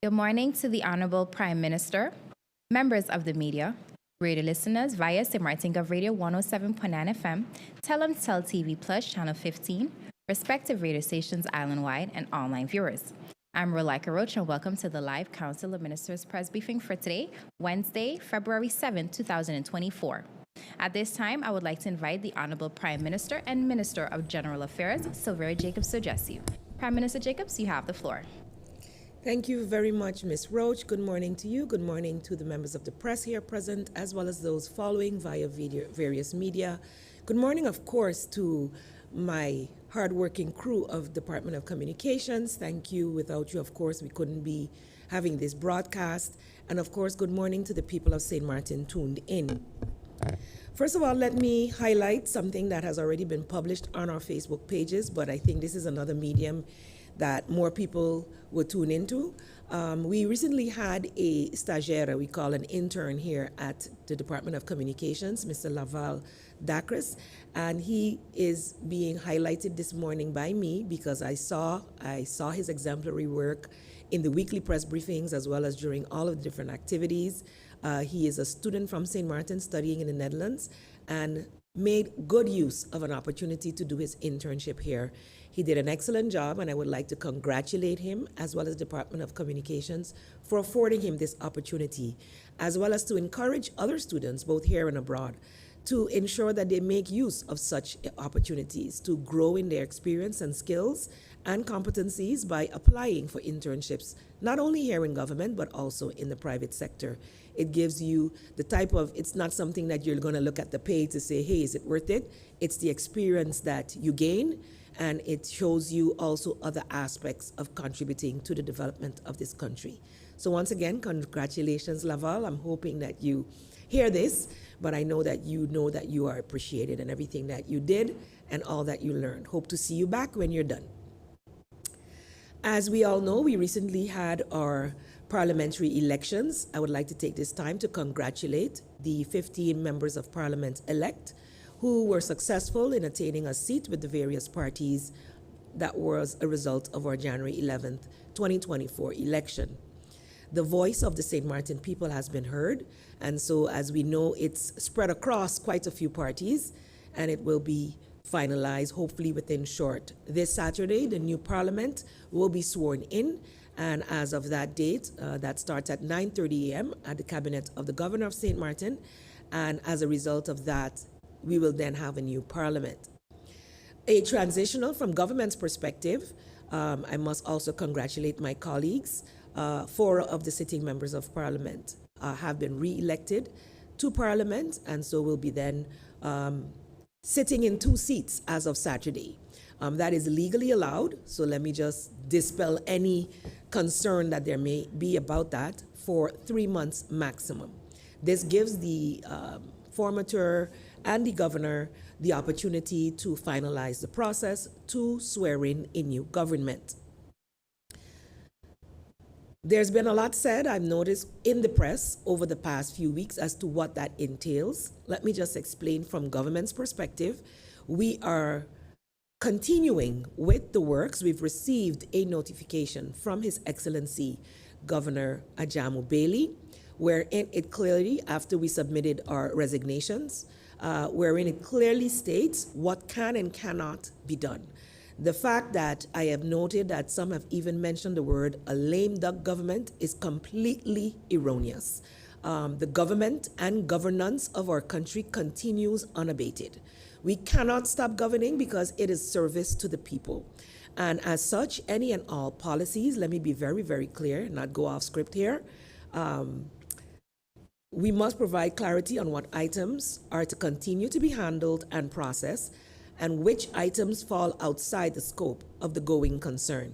Good morning to the Honorable Prime Minister, members of the media, radio listeners via St. Martin Gov Radio 107.9 FM, Tel TV Plus Channel 15, respective radio stations island-wide, and online viewers. I'm Rolika Roach, and welcome to the live Council of Ministers press briefing for today, Wednesday, February 7, 2024. At this time, I would like to invite the Honorable Prime Minister and Minister of General Affairs, Sylvia Jacobs, to address you. Prime Minister Jacobs, you have the floor. Thank you very much, Ms. Roach. Good morning to you. Good morning to the members of the press here present, as well as those following via various media. Good morning, of course, to my hardworking crew of Department of Communications. Thank you. Without you, of course, we couldn't be having this broadcast. And of course, good morning to the people of St. Martin tuned in. First of all, let me highlight something that has already been published on our Facebook pages, but I think this is another medium that more people will tune into. We recently had a stagiaire, we call an intern here at the Department of Communications, Mr. Laval Dacris, and he is being highlighted this morning by me because I saw his exemplary work in the weekly press briefings as well as during all of the different activities. He is a student from St. Martin studying in the Netherlands and made good use of an opportunity to do his internship here. He did an excellent job, and I would like to congratulate him as well as the Department of Communications for affording him this opportunity, as well as to encourage other students, both here and abroad, to ensure that they make use of such opportunities to grow in their experience and skills and competencies by applying for internships, not only here in government, but also in the private sector. It gives you the type of, it's not something that you're going to look at the pay to say, hey, is it worth it? It's the experience that you gain, and it shows you also other aspects of contributing to the development of this country. So once again, congratulations, Laval. I'm hoping that you hear this, but I know that you are appreciated and everything that you did and all that you learned. Hope to see you back when you're done. As we all know, we recently had our parliamentary elections. I would like to take this time to congratulate the 15 members of parliament-elect who were successful in attaining a seat with the various parties. That was a result of our January 11th, 2024 election. The voice of the St. Martin people has been heard, and so as we know, it's spread across quite a few parties, and it will be finalized hopefully within short. This Saturday, the new parliament will be sworn in, and as of that date, that starts at 9:30 a.m. at the cabinet of the governor of St. Martin, and as a result of that, we will then have a new parliament. A transitional from government's perspective, I must also congratulate my colleagues. 4 of the sitting members of parliament have been re-elected to parliament, and so will be then sitting in 2 seats as of Saturday. That is legally allowed, so let me just dispel any concern that there may be about that for 3 months maximum. This gives the formateur and the governor the opportunity to finalize the process to swear in a new government. There's been a lot said, I've noticed, in the press over the past few weeks as to what that entails. Let me just explain from government's perspective. We are continuing with the works. We've received a notification from His Excellency Governor Ajamu Bailey, wherein it clearly, after we submitted our resignations, wherein it clearly states what can and cannot be done. The fact that I have noted that some have even mentioned the word a lame duck government is completely erroneous. The government and governance of our country continues unabated. We cannot stop governing because it is service to the people. And as such, any and all policies, let me be very, very clear, not go off script here. We must provide clarity on what items are to continue to be handled and processed, and which items fall outside the scope of the going concern.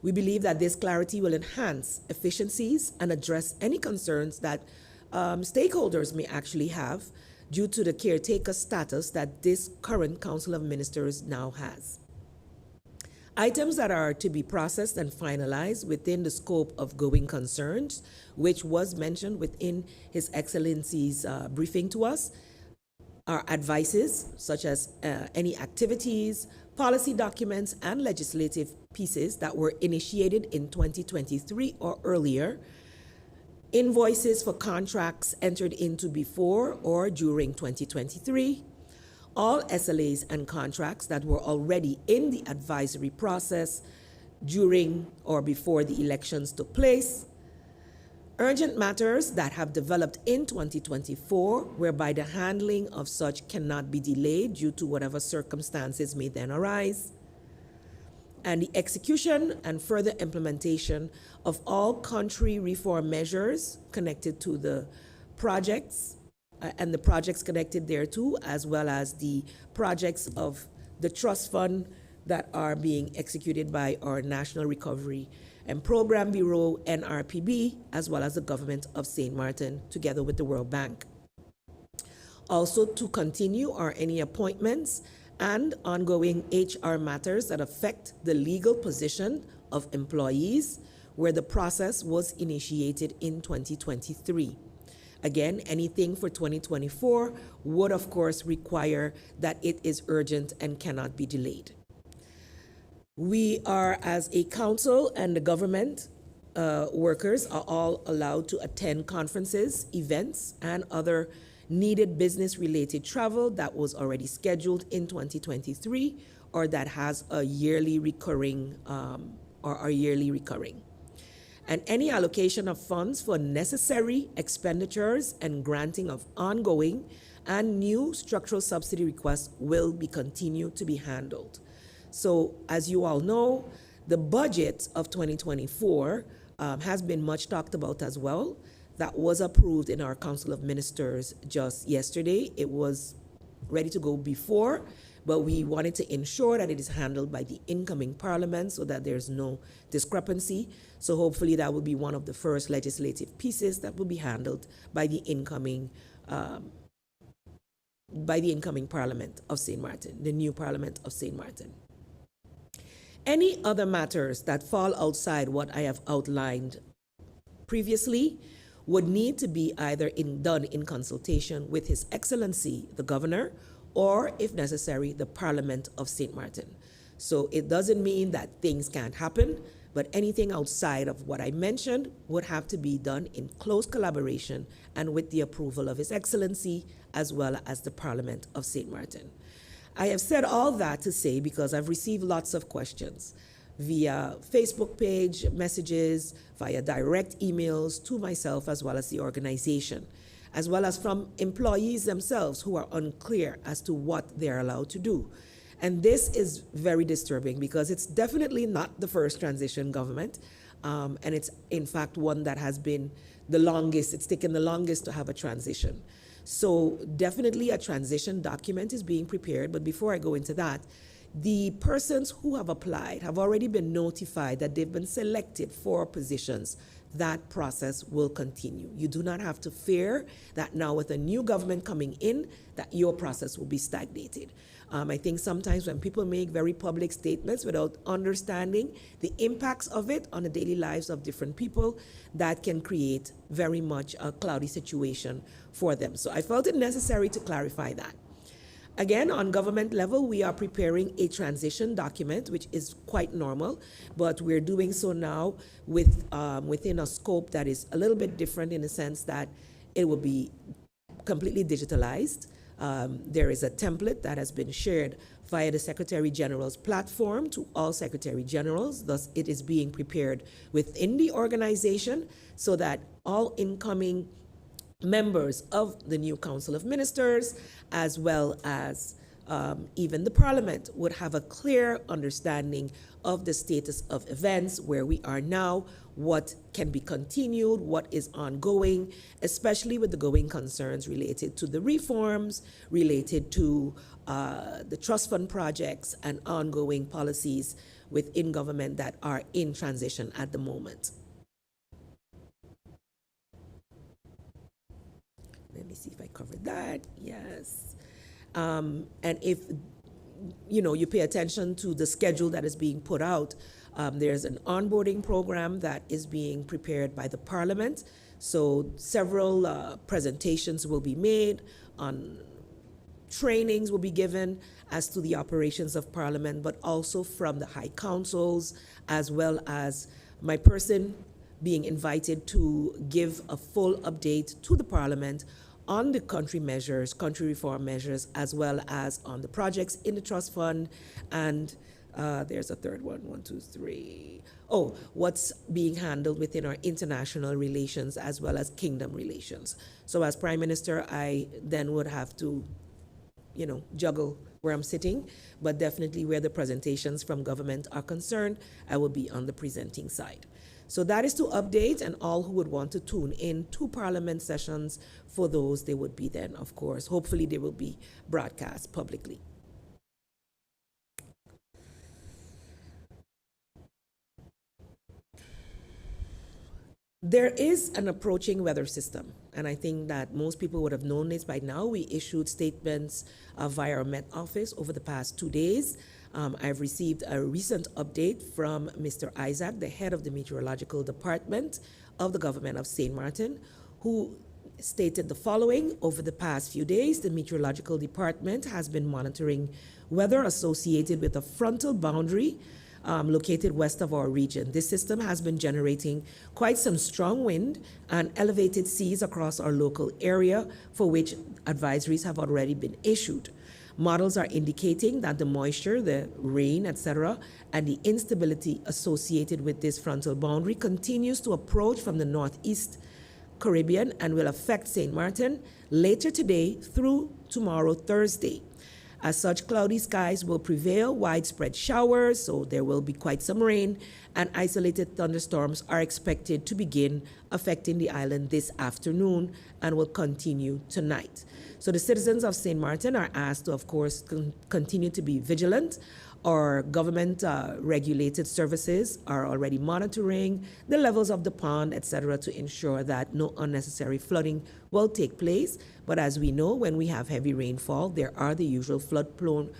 We believe that this clarity will enhance efficiencies and address any concerns that stakeholders may actually have due to the caretaker status that this current Council of Ministers now has. Items that are to be processed and finalized within the scope of going concerns, which was mentioned within His Excellency's briefing to us, our advices, such as any activities, policy documents, and legislative pieces that were initiated in 2023 or earlier, invoices for contracts entered into before or during 2023, all SLAs and contracts that were already in the advisory process during or before the elections took place, urgent matters that have developed in 2024, whereby the handling of such cannot be delayed due to whatever circumstances may then arise, and the execution and further implementation of all country reform measures connected to the projects and the projects connected thereto, as well as the projects of the trust fund that are being executed by our National Recovery and Program Bureau, NRPB, as well as the government of St. Martin, together with the World Bank. Also, to continue are any appointments and ongoing HR matters that affect the legal position of employees, where the process was initiated in 2023. Again, anything for 2024 would, of course, require that it is urgent and cannot be delayed. We are, as a council and the government workers, are all allowed to attend conferences, events, and other needed business-related travel that was already scheduled in 2023 or that has a yearly recurring And any allocation of funds for necessary expenditures and granting of ongoing and new structural subsidy requests will be continued to be handled. So, as you all know, the budget of 2024 has been much talked about as well. That was approved in our Council of Ministers just yesterday. It was ready to go before, but we wanted to ensure that it is handled by the incoming Parliament so that there's no discrepancy. So hopefully that will be one of the first legislative pieces that will be handled by the incoming Parliament of St. Martin, the new Parliament of St. Martin. Any other matters that fall outside what I have outlined previously would need to be either done in consultation with His Excellency, the Governor, or, if necessary, the Parliament of St. Martin. So it doesn't mean that things can't happen, but anything outside of what I mentioned would have to be done in close collaboration and with the approval of His Excellency, as well as the Parliament of St. Martin. I have said all that to say because I've received lots of questions via Facebook page, messages, via direct emails to myself as well as the organization, as well as from employees themselves who are unclear as to what they're allowed to do. And this is very disturbing because it's definitely not the first transition government, and it's in fact one that has been the longest, it's taken the longest to have a transition. So definitely a transition document is being prepared, but before I go into that, the persons who have applied have already been notified that they've been selected for positions. That process will continue. You do not have to fear that now with a new government coming in, that your process will be stagnated. I think sometimes when people make very public statements without understanding the impacts of it on the daily lives of different people, that can create very much a cloudy situation for them. So I felt it necessary to clarify that. Again, on government level, we are preparing a transition document, which is quite normal, but we're doing so now with within a scope that is a little bit different in the sense that it will be completely digitalized. There is a template that has been shared via the Secretary General's platform to all Secretary Generals. Thus, it is being prepared within the organization so that all incoming members of the new Council of Ministers, as well as even the Parliament, would have a clear understanding of the status of events, where we are now, what can be continued, what is ongoing, especially with the going concerns related to the reforms, related to the trust fund projects and ongoing policies within government that are in transition at the moment. Let me see if I covered that. Yes. And if you pay attention to the schedule that is being put out, there's an onboarding program that is being prepared by the Parliament. So several presentations will be made on trainings will be given as to the operations of Parliament, but also from the High Councils, as well as my person being invited to give a full update to the Parliament on the country measures, country reform measures, as well as on the projects in the trust fund. And there's a third one, 1, 2, 3. Oh, what's being handled within our international relations as well as kingdom relations. So as Prime Minister, I then would have to, juggle where I'm sitting, but definitely where the presentations from government are concerned, I will be on the presenting side. So that is to update, and all who would want to tune in to Parliament sessions, for those, they would be then, of course, hopefully they will be broadcast publicly. There is an approaching weather system, and I think that most people would have known this by now. We issued statements via our Met Office over the past 2 days. I've received a recent update from Mr. Isaac, the head of the Meteorological Department of the government of St. Martin, who stated the following: over the past few days, the Meteorological Department has been monitoring weather associated with a frontal boundary located west of our region. This system has been generating quite some strong wind and elevated seas across our local area, for which advisories have already been issued. Models are indicating that the moisture, the rain, etc., and the instability associated with this frontal boundary continues to approach from the northeast Caribbean and will affect St. Martin later today through tomorrow, Thursday. As such, cloudy skies will prevail, widespread showers, so there will be quite some rain, and isolated thunderstorms are expected to begin affecting the island this afternoon and will continue tonight. So the citizens of St. Martin are asked to, of course, continue to be vigilant. Our government regulated services are already monitoring the levels of the pond, etc., to ensure that no unnecessary flooding will take place. But as we know, when we have heavy rainfall, there are the usual flood-prone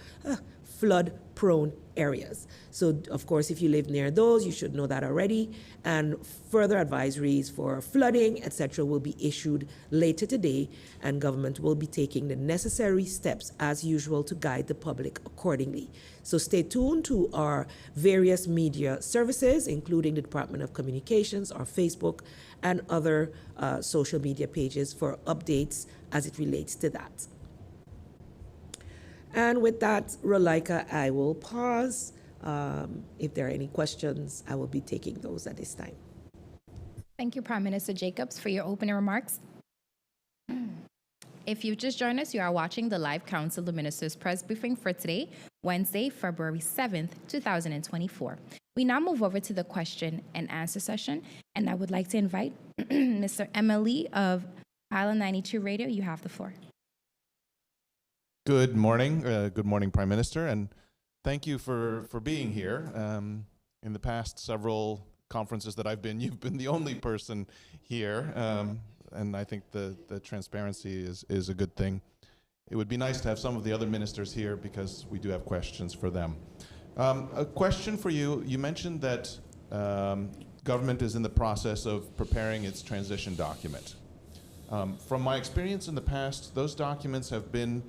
areas. So, of course, if you live near those, you should know that already. And further advisories for flooding, etc., will be issued later today, and government will be taking the necessary steps, as usual, to guide the public accordingly. So stay tuned to our various media services, including the Department of Communications, our Facebook, and other social media pages for updates as it relates to that. And with that, Rolika, I will pause. If there are any questions, I will be taking those at this time. Thank you, Prime Minister Jacobs, for your opening remarks. If you've just joined us, you are watching the live Council of Ministers press briefing for today, Wednesday, February 7th, 2024. We now move over to the question and answer session, and I would like to invite Mr. Emily of Island 92 Radio. You have the floor. Good morning. Good morning, Prime Minister, and thank you for being here. In the past several conferences that I've been, you've been the only person here, and I think the transparency is a good thing. It would be nice to have some of the other ministers here because we do have questions for them. A question for you. You mentioned that government is in the process of preparing its transition document. From my experience in the past, those documents have been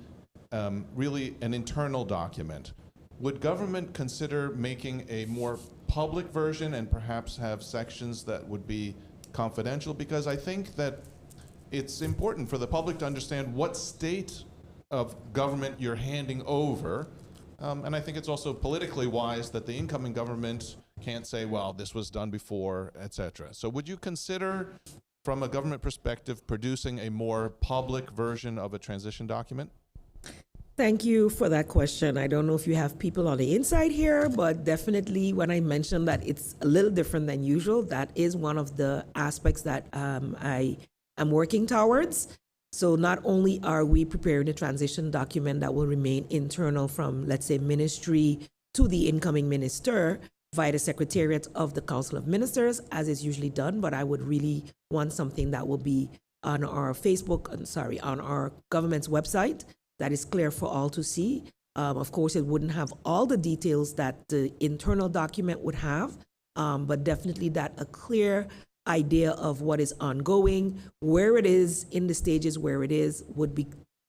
really an internal document. Would government consider making a more public version and perhaps have sections that would be confidential? Because I think that it's important for the public to understand what state of government you're handing over. And I think it's also politically wise that the incoming government can't say, well, this was done before, etc. So would you consider, from a government perspective, producing a more public version of a transition document? Thank you for that question. I don't know if you have people on the inside here, but definitely when I mentioned that it's a little different than usual, that is one of the aspects that I am working towards. So not only are we preparing a transition document that will remain internal from, let's say, ministry to the incoming minister via the Secretariat of the Council of Ministers, as is usually done, but I would really want something that will be on our on our government's website, that is clear for all to see. Of course, it wouldn't have all the details that the internal document would have, but definitely that a clear idea of what is ongoing, where it is in the stages where it is, would be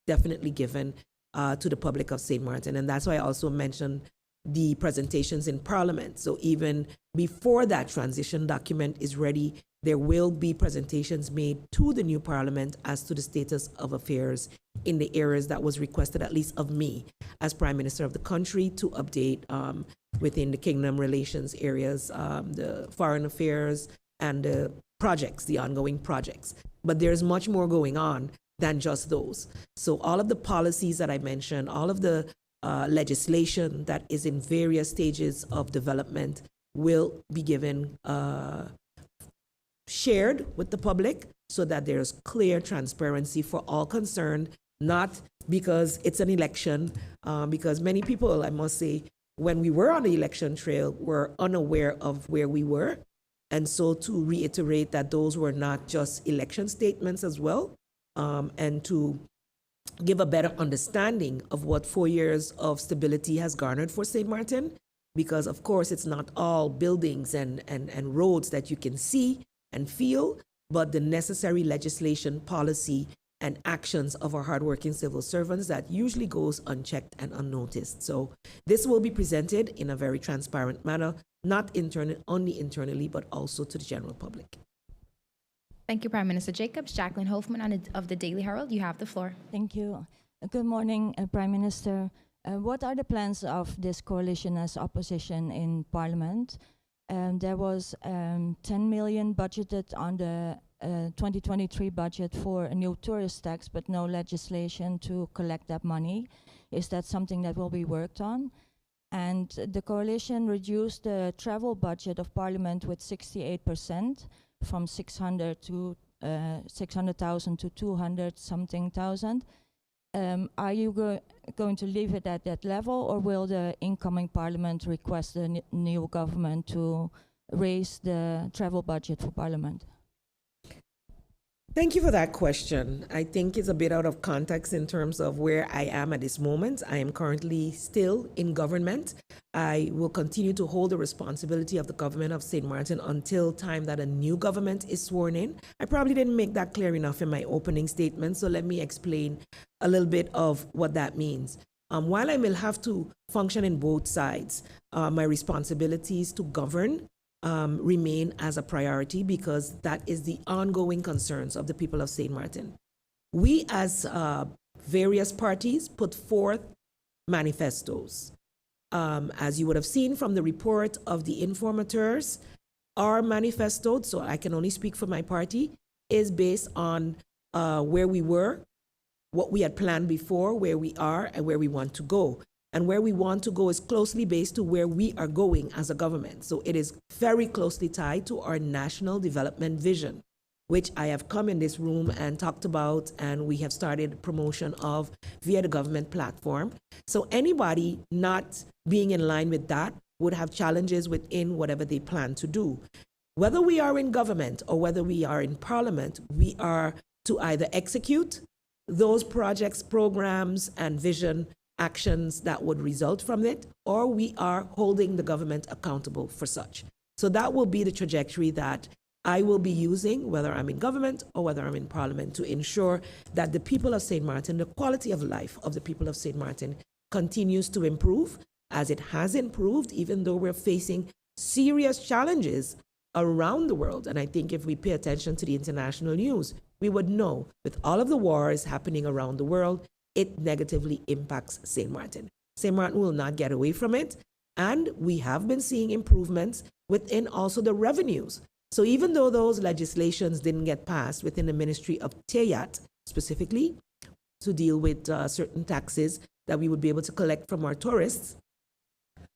definitely given to the public of St. Martin. And that's why I also mentioned the presentations in Parliament. So even before that transition document is ready, there will be presentations made to the new Parliament as to the status of affairs in the areas that was requested, at least of me, as Prime Minister of the country, to update within the Kingdom relations areas, the foreign affairs, and the projects, the ongoing projects. But there's much more going on than just those. So all of the policies that I mentioned, all of the legislation that is in various stages of development will be given, shared with the public so that there's clear transparency for all concerned, not because it's an election, because many people, I must say, when we were on the election trail, were unaware of where we were. And so to reiterate that those were not just election statements as well, and to give a better understanding of what 4 years of stability has garnered for St. Martin, because of course it's not all buildings and roads that you can see and feel, but the necessary legislation, policy, and actions of our hardworking civil servants that usually goes unchecked and unnoticed. So this will be presented in a very transparent manner, not only internally, but also to the general public. Thank you, Prime Minister Jacobs. Jacqueline Hoffman of the Daily Herald, you have the floor. Thank you. Good morning, Prime Minister. What are the plans of this coalition as opposition in Parliament? There was 10 million budgeted on the 2023 budget for a new tourist tax, but no legislation to collect that money. Is that something that will be worked on? And the coalition reduced the travel budget of Parliament with 68%, from 600,000 to 200-something thousand. Are you going to leave it at that level, or will the incoming Parliament request the new government to raise the travel budget for Parliament? Thank you for that question. I think it's a bit out of context in terms of where I am at this moment. I am currently still in government. I will continue to hold the responsibility of the government of St. Martin until time that a new government is sworn in. I probably didn't make that clear enough in my opening statement, so let me explain a little bit of what that means. While I will have to function in both sides, my responsibilities to govern remain as a priority, because that is the ongoing concerns of the people of St. Martin. We as various parties put forth manifestos. As you would have seen from the report of the informators, our manifesto, so I can only speak for my party, is based on where we were, what we had planned before, where we are, and where we want to go. And where we want to go is closely based to where we are going as a government. So it is very closely tied to our national development vision, which I have come in this room and talked about, and we have started promotion of via the government platform. So anybody not being in line with that would have challenges within whatever they plan to do. Whether we are in government or whether we are in Parliament, we are to either execute those projects, programs, and vision actions that would result from it, or we are holding the government accountable for such. So that will be the trajectory that I will be using, whether I'm in government or whether I'm in Parliament, to ensure that the people of St. Martin, the quality of life of the people of St. Martin continues to improve, as it has improved, even though we're facing serious challenges around the world. And I think if we pay attention to the international news, we would know with all of the wars happening around the world, it negatively impacts St. Martin. St. Martin will not get away from it. And we have been seeing improvements within also the revenues. So even though those legislations didn't get passed within the Ministry of Teyat, specifically to deal with certain taxes that we would be able to collect from our tourists,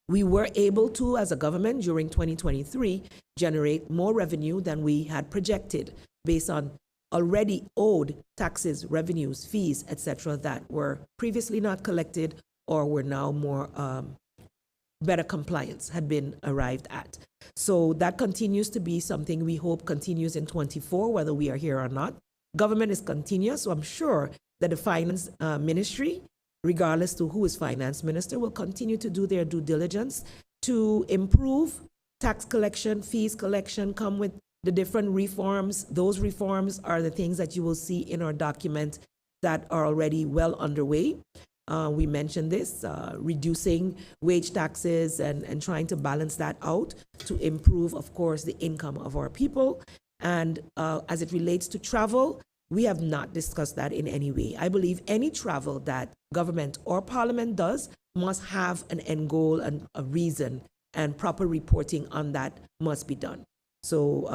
we were able to, as a government during 2023, generate more revenue than we had projected based on already owed taxes, revenues, fees, etc., that were previously not collected or were now more better compliance had been arrived at. So that continues to be something we hope continues in 24, whether we are here or not. Government is continuous, so I'm sure that the finance ministry, regardless to who is finance minister, will continue to do their due diligence to improve tax collection, fees collection, come with the different reforms. Those reforms are the things that you will see in our document that are already well underway. We mentioned this, reducing wage taxes and trying to balance that out to improve, of course, the income of our people. And as it relates to travel, we have not discussed that in any way. I believe any travel that government or parliament does must have an end goal and a reason, and proper reporting on that must be done. So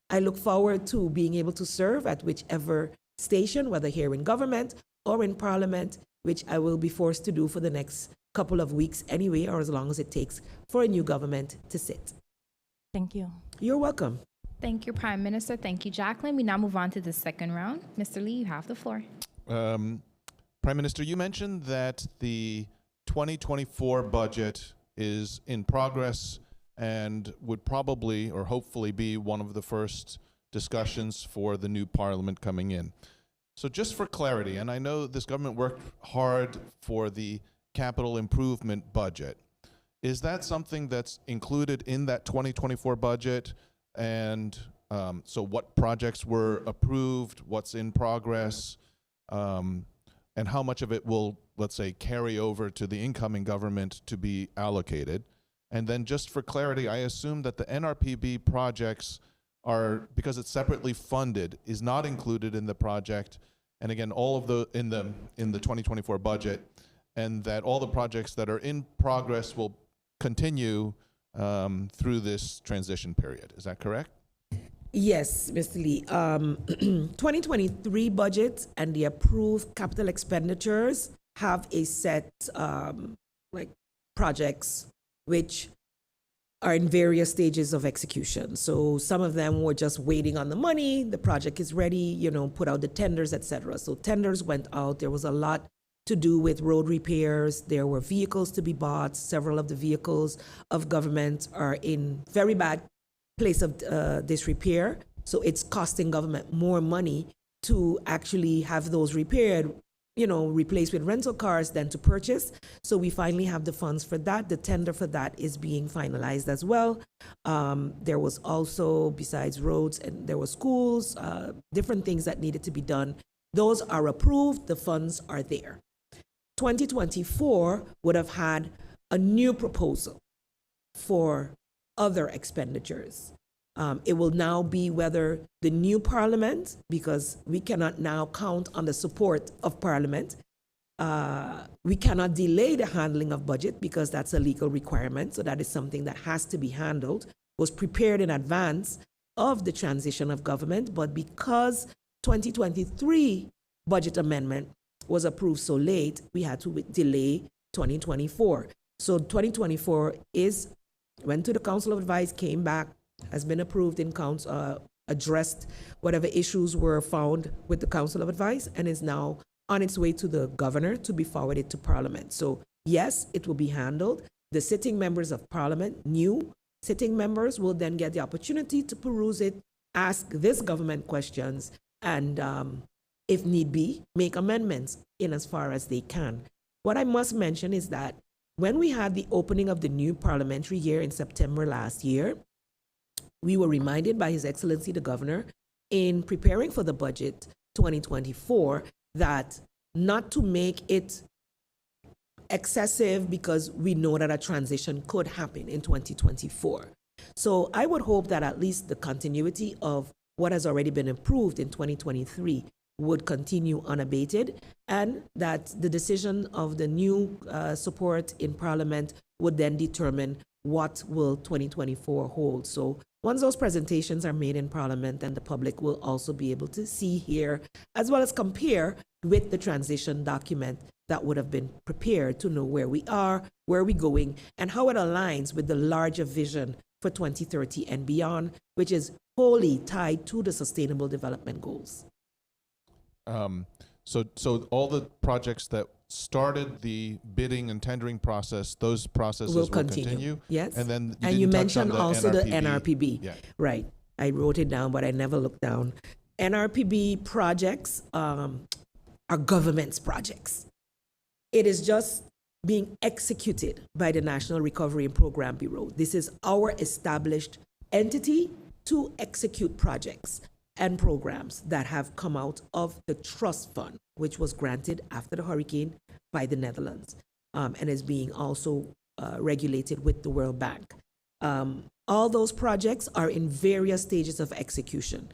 I look forward to being able to serve at whichever station, whether here in government or in parliament, which I will be forced to do for the next couple of weeks anyway, or as long as it takes for a new government to sit. Thank you. You're welcome. Thank you, Prime Minister. Thank you, Jacqueline. We now move on to the second round. Mr. Lee, you have the floor. Prime Minister, you mentioned that the 2024 budget is in progress and would probably or hopefully be one of the first discussions for the new parliament coming in. So just for clarity, and I know this government worked hard for the capital improvement budget, is that something that's included in that 2024 budget? And so what projects were approved, what's in progress, and how much of it will, let's say, carry over to the incoming government to be allocated? And then just for clarity, I assume that the NRPB projects are, because it's separately funded, is not included in the project, and again, all of the in the 2024 budget, and that all the projects that are in progress will continue through this transition period. Is that correct? Yes, Mr. Lee. 2023 budget and the approved capital expenditures have a set projects which are in various stages of execution. So some of them were just waiting on the money. The project is ready, put out the tenders, etc. So tenders went out. There was a lot to do with road repairs. There were vehicles to be bought. Several of the vehicles of government are in very bad place of disrepair. So it's costing government more money to actually have those repaired, replaced with rental cars than to purchase. So we finally have the funds for that. The tender for that is being finalized as well. There was also, besides roads, and there were schools, different things that needed to be done. Those are approved. The funds are there. 2024 would have had a new proposal for other expenditures. It will now be whether the new parliament, because we cannot now count on the support of parliament, we cannot delay the handling of budget because that's a legal requirement. So that is something that has to be handled, was prepared in advance of the transition of government. But because 2023 budget amendment was approved so late, we had to delay 2024. So 2024 went to the Council of Advice, came back, has been approved in council, addressed whatever issues were found with the Council of Advice, and is now on its way to the governor to be forwarded to Parliament. So yes, it will be handled. The sitting members of Parliament, new sitting members, will then get the opportunity to peruse it, ask this government questions, and if need be, make amendments in as far as they can. What I must mention is that when we had the opening of the new parliamentary year in September last year, we were reminded by His Excellency the Governor in preparing for the budget 2024 that not to make it excessive because we know that a transition could happen in 2024. So I would hope that at least the continuity of what has already been approved in 2023 would continue unabated, and that the decision of the new support in Parliament would then determine what will 2024 hold. So once those presentations are made in Parliament, then the public will also be able to see, hear, as well as compare with the transition document that would have been prepared to know where we are, where we're going, and how it aligns with the larger vision for 2030 and beyond, which is wholly tied to the Sustainable Development Goals. So all the projects that started the bidding and tendering process, those processes will continue. Yes. And then you mentioned also the NRPB. Yeah. Right. I wrote it down, but I never looked down. NRPB projects are government's projects. It is just being executed by the National Recovery and Program Bureau. This is our established entity to execute projects. and programs that have come out of the trust fund, which was granted after the hurricane by the Netherlands, and is being also regulated with the World Bank. All those projects are in various stages of execution.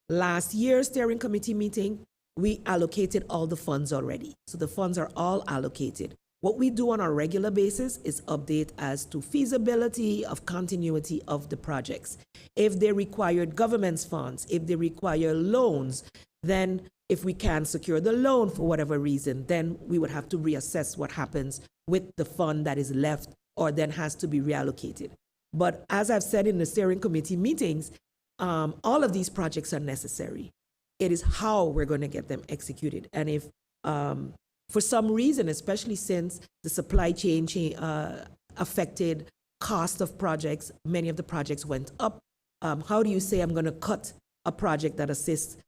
Last year's steering committee meeting, we allocated all the funds already. So the funds are all allocated. What we do on a regular basis is update as to feasibility of continuity of the projects. If they required government's funds, if they require loans, then if we can secure the loan for whatever reason, then we would have to reassess what happens with the fund that is left or then has to be reallocated. But as I've said in the steering committee meetings, all of these projects are necessary. It is how we're going to get them executed. And if for some reason, especially since the supply chain affected cost of projects, many of the projects went up. How do you say I'm going to cut a project that assists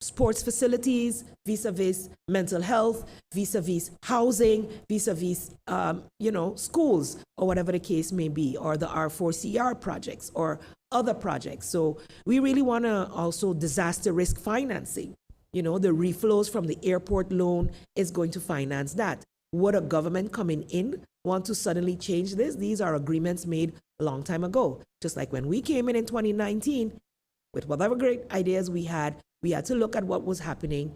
sports facilities vis-a-vis mental health, vis-a-vis housing, vis-a-vis schools, or whatever the case may be, or the R4CR projects or other projects? So we really want to also disaster risk financing. The reflows from the airport loan is going to finance that. Would a government coming in want to suddenly change this? These are agreements made a long time ago. Just like when we came in 2019, with whatever great ideas we had to look at what was happening,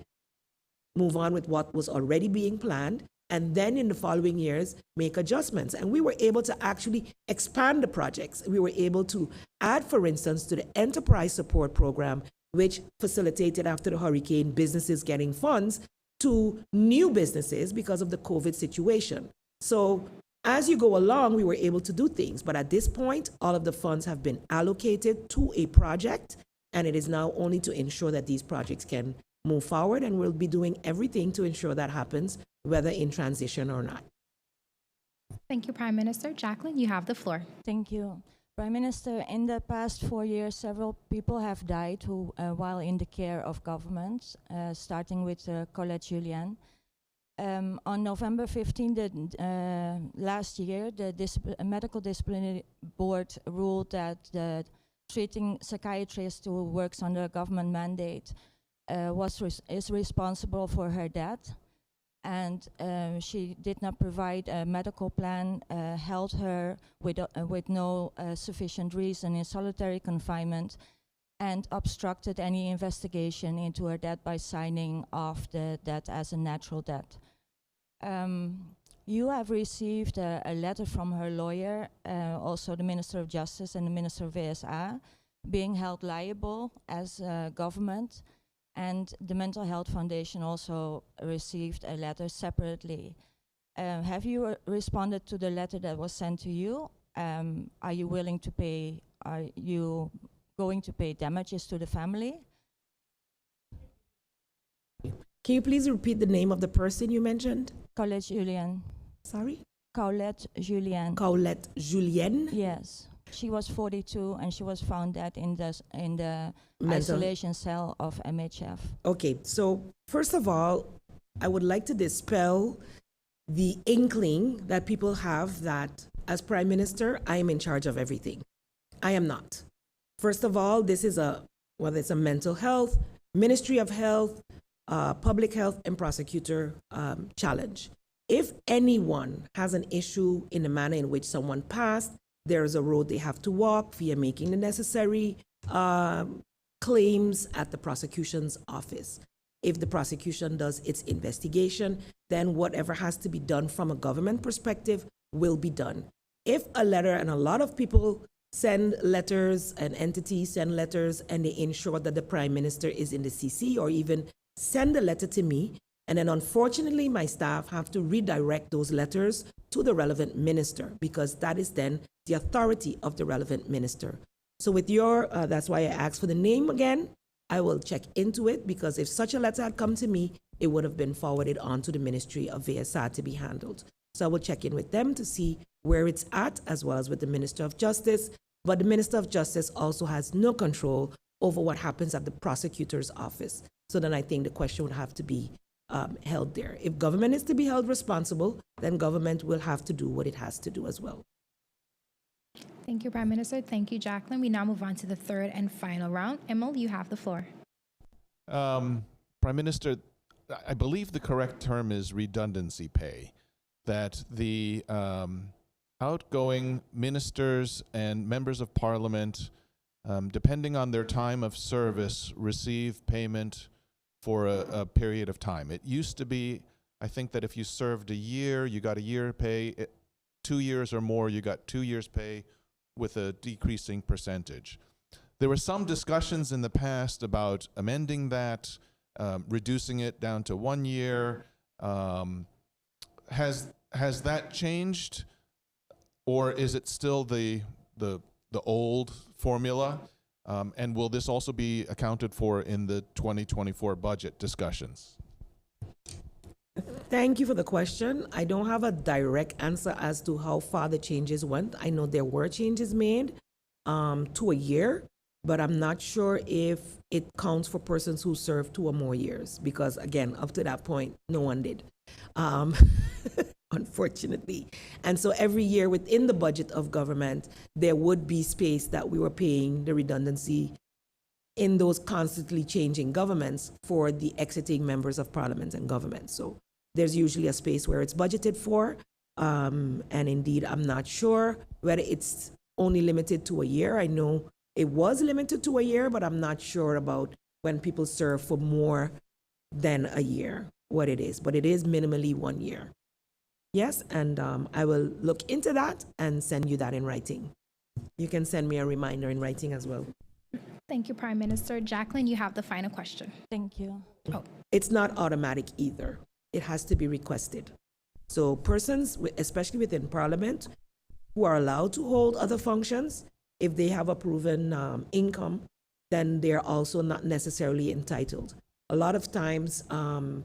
move on with what was already being planned, and then in the following years, make adjustments. And we were able to actually expand the projects. We were able to add, for instance, to the enterprise support program, which facilitated after the hurricane businesses getting funds to new businesses because of the COVID situation. So as you go along, we were able to do things. But at this point, all of the funds have been allocated to a project, and it is now only to ensure that these projects can move forward, and we'll be doing everything to ensure that happens, whether in transition or not. Thank you, Prime Minister. Jacqueline, you have the floor. Thank you. Prime Minister, in the past 4 years, several people have died who, while in the care of governments, starting with Colette Julien. On November 15th last year, the Medical Disciplinary Board ruled that the treating psychiatrist who works under a government mandate is responsible for her death. And she did not provide a medical plan, held her with no sufficient reason in solitary confinement, and obstructed any investigation into her death by signing off the death as a natural death. You have received a letter from her lawyer, also the Minister of Justice and the Minister of VSA, being held liable as government. And the Mental Health Foundation also received a letter separately. Have you responded to the letter that was sent to you? Are you willing to pay, are you going to pay damages to the family? Can you please repeat the name of the person you mentioned? Colette Julien. Sorry? Colette Julien. Colette Julien? Yes. She was 42 and she was found dead in the Mental isolation cell of MHF. Okay, so first of all, I would like to dispel the inkling that people have that as Prime Minister, I am in charge of everything. I am not. First of all, this is whether it's a mental health, Ministry of Health, public health and prosecutor challenge. If anyone has an issue in the manner in which someone passed, there is a road they have to walk via making the necessary claims at the prosecution's office. If the prosecution does its investigation, then whatever has to be done from a government perspective will be done. If a letter, and a lot of people send letters and entities send letters and they ensure that the Prime Minister is in the CC, or even send a letter to me, and then unfortunately my staff have to redirect those letters to the relevant minister, because that is then the authority of the relevant minister. So with your, that's why I asked for the name again. I will check into it, because if such a letter had come to me, it would have been forwarded on to the Ministry of VSA to be handled. So I will check in with them to see where it's at, as well as with the Minister of Justice. But the Minister of Justice also has no control over what happens at the prosecutor's office. So then I think the question would have to be held there. If government is to be held responsible, then government will have to do what it has to do as well. Thank you, Prime Minister. Thank you, Jacqueline. We now move on to the third and final round. Emil, you have the floor. Prime Minister, I believe the correct term is redundancy pay, that the outgoing ministers and members of parliament, depending on their time of service, receive payment for a period of time. It used to be, I think, that if you served a year, you got a year pay. 2 years or more, you got 2 years pay with a decreasing percentage. There were some discussions in the past about amending that, reducing it down to 1 year. Has that changed, or is it still the old formula? And will this also be accounted for in the 2024 budget discussions? Thank you for the question. I don't have a direct answer as to how far the changes went. I know there were changes made to a year, but I'm not sure if it counts for persons who served 2 or more years, because again, up to that point, no one did, unfortunately. And so every year within the budget of government, there would be space that we were paying the redundancy in those constantly changing governments for the exiting members of parliament and government. So there's usually a space where it's budgeted for. And indeed, I'm not sure whether it's only limited to a year. I know it was limited to a year, but I'm not sure about when people serve for more than a year, what it is. But it is minimally 1 year. Yes, and I will look into that and send you that in writing. You can send me a reminder in writing as well. Thank you, Prime Minister. Jacqueline, you have the final question. Thank you. Oh, It's not automatic either. It has to be requested. So persons, especially within Parliament, who are allowed to hold other functions, if they have a proven income, then they're also not necessarily entitled. A lot of times,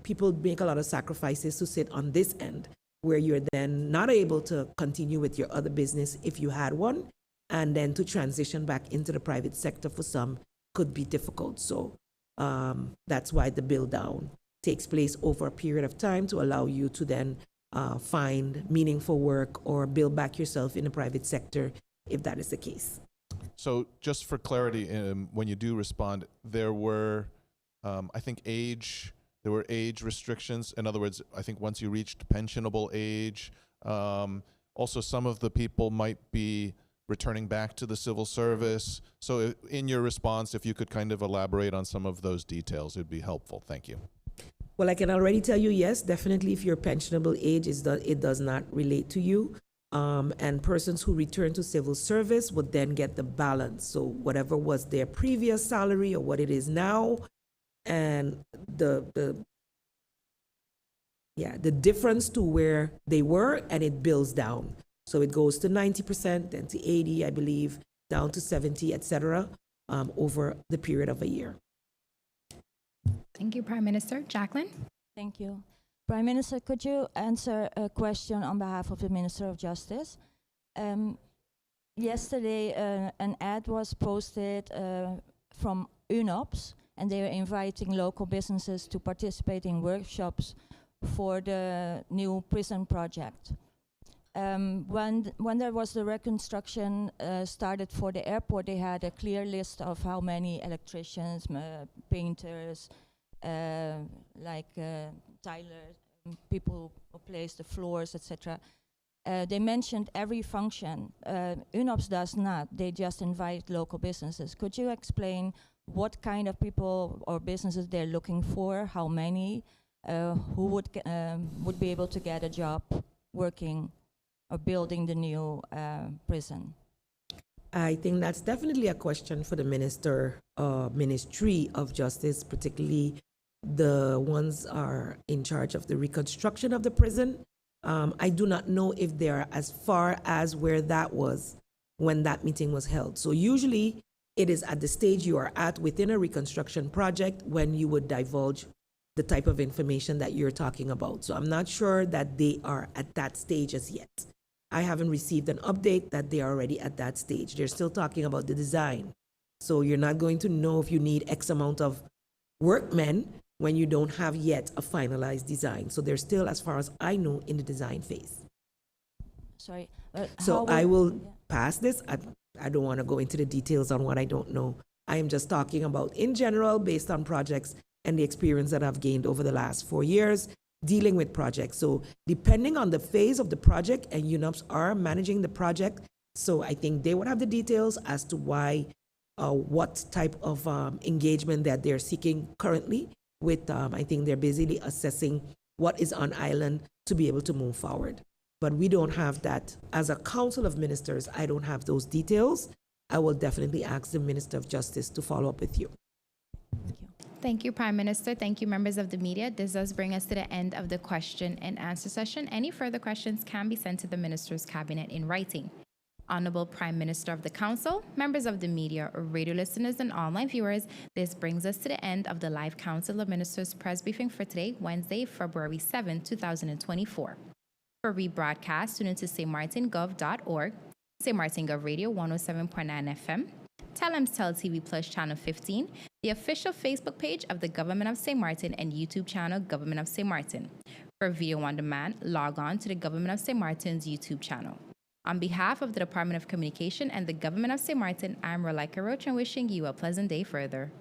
people make a lot of sacrifices to sit on this end, where you're then not able to continue with your other business if you had one, and then to transition back into the private sector for some could be difficult. So that's why the build down takes place over a period of time to allow you to then find meaningful work or build back yourself in the private sector if that is the case. So just for clarity, when you do respond, there were, I think, age restrictions. In other words, I think once you reached pensionable age, also some of the people might be returning back to the civil service. So in your response, if you could kind of elaborate on some of those details, it would be helpful. Thank you. Well, I can already tell you, yes, definitely if your pensionable age, it does not relate to you. And persons who return to civil service would then get the balance. So whatever was their previous salary or what it is now, and the difference to where they were, and it builds down. So it goes to 90%, then to 80, I believe, down to 70, etc., over the period of a year. thank you, Prime Minister. Jacqueline? Thank you. Prime Minister, could you answer a question on behalf of the Minister of Justice? Yesterday, an ad was posted from UNOPS, and they were inviting local businesses to participate in workshops for the new prison project. When there was the reconstruction started for the airport, they had a clear list of how many electricians, painters, tilers, people who place the floors, etc. They mentioned every function. UNOPS does not. They just invite local businesses. Could you explain what kind of people or businesses they're looking for? How many? Who would be able to get a job working or building the new prison? I think that's definitely a question for the Ministry of Justice, particularly the ones are in charge of the reconstruction of the prison. I do not know if they're as far as where that was when that meeting was held. So usually it is at the stage you are at within a reconstruction project when you would divulge the type of information that you're talking about. So I'm not sure that they are at that stage as yet. I haven't received an update that they are already at that stage. They're still talking about the design. So you're not going to know if you need X amount of workmen when you don't have yet a finalized design. So they're still, as far as I know, in the design phase. Sorry. But So how I will yeah. pass this. I don't want to go into the details on what I don't know. I am just talking about in general, based on projects and the experience that I've gained over the last 4 years dealing with projects. So depending on the phase of the project, and UNOPS are managing the project, so I think they would have the details as to why, what type of engagement that they're seeking currently with, I think they're busily assessing what is on island to be able to move forward. But we don't have that. As a council of ministers, I don't have those details. I will definitely ask the Minister of Justice to follow up with you. Thank you. Thank you, Prime Minister. Thank you, members of the media. This does bring us to the end of the question and answer session. Any further questions can be sent to the Minister's Cabinet in writing. Honorable Prime Minister of the Council, members of the media, radio listeners, and online viewers, this brings us to the end of the live Council of Ministers press briefing for today, Wednesday, February 7, 2024. For rebroadcast, tune into stmartingov.org, St. Martin Gov Radio 107.9 FM, Tell TV Plus Channel 15, the official Facebook page of the Government of St. Martin, and YouTube channel Government of St. Martin. For video on demand, log on to the Government of St. Martin's YouTube channel. On behalf of the Department of Communication and the Government of St. Martin, I'm Rolika Roach and wishing you a pleasant day further.